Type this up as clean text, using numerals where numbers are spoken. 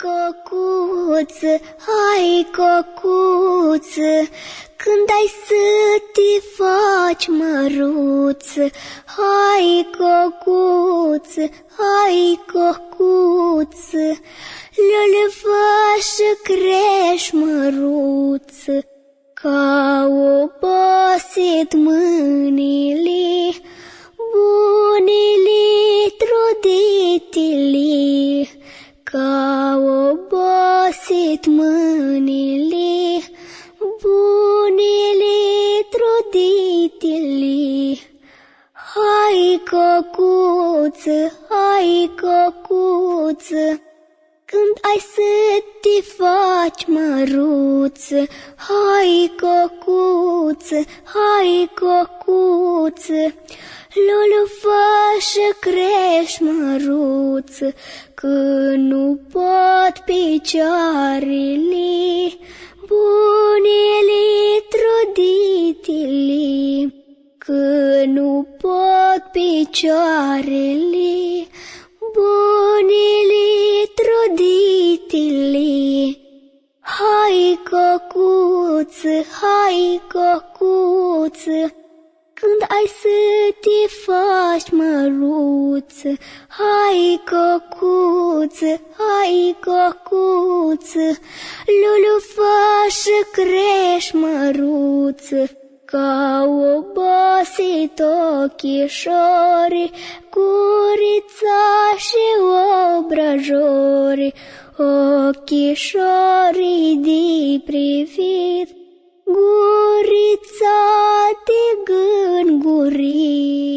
cocuță, hai cocuță, când ai să te faci măruță. Hai cocuță, hai cocuță, lălăvașă crești măruță. Ca o baset mâinile, bunele truditele. Ca o baset mâinile, bunele truditele. Hai cocuță, hai cocuță, când ai să te faci măruță. Hai cocuță, hai cocuță, lulufașă crești măruță. Când nu pot picioarele, bunele truditele. Când nu pot picioarele, bunele truditele. Hai cocuță, hai cocuță, când ai să te faci măruță. Hai cocuță, hai cocuță, lulufașă crești măruță. Ca o basit ochișori, gurița și obrajori. Ochișorii de privit, gurița de gângurit.